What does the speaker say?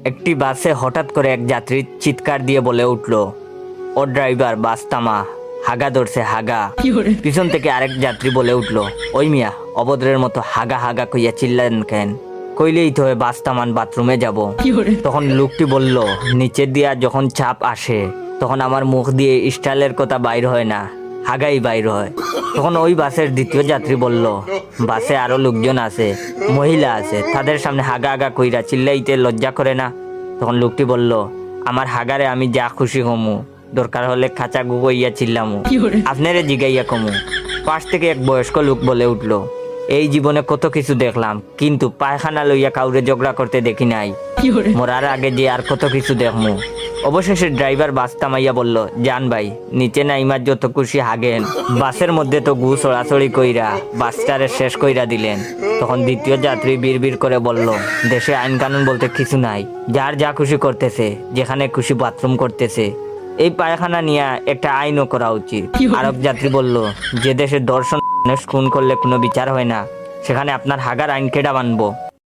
একটি বাসে হঠাৎ করে এক যাত্রী চিৎকার দিয়ে বলে উঠল, ও ড্রাইভার, বাস থামা, হাগা ধরছে হাগা। পিছন থেকে আরেক যাত্রী বলে উঠল, ওই মিয়া, অভদ্রের মতো হাগা হাগা কইয়া চিল্লেন কেন? কইলেই তো হয় বাস থামান, বাথরুমে যাব। তখন লোকটি বলল, নিচের দিয়া যখন চাপ আসে তখন আমার মুখ দিয়ে স্টাইলের কথা বাইর হয় না, হাগাই বাইর হয়। তখন ওই বাসের দ্বিতীয় যাত্রী বলল, বাসে আরো লোকজন আছে, মহিলা আছে, তাদের সামনে হাগা হাগা কইরা চিল্লাইতে লজ্জা করে না? তখন লোকটি বলল, আমার হাগারে আমি যা খুশি হমু, দরকার হলে খাঁচা গুগইয়া চিল্লামু, আপনারে জিগাইয়া কমু। পাশ থেকে এক বয়স্ক লোক বলে উঠল, এই জীবনে কত কিছু দেখলাম, কিন্তু পায়খানা লইয়া কাউরে ঝগড়া করতে দেখি নাই। মরার আগে যে আর কত কিছু দেখমু। অবশেষে ড্রাইভার বাস থামাইয়া বলল, জান ভাই, নিচে নাইমার যত খুশি হাগেন, বাসের মধ্যে তো গু ছড়াছড়ি কইরা বাসটারে শেষ কইরা দিলেন। তখন দ্বিতীয় যাত্রী বিড়বিড় করে বলল, দেশে আইন কানুন বলতে কিছু নাই, যার যা খুশি করতেছে, যেখানে খুশি বাথরুম করতেছে। এই পায়খানা নিয়ে একটা আইনও করা উচিত। আরেক যাত্রী বলল, যে দেশে দর্শন খুন করলে কোনো বিচার হয় না, সেখানে আপনার হাগার আইন কেডা মানবো?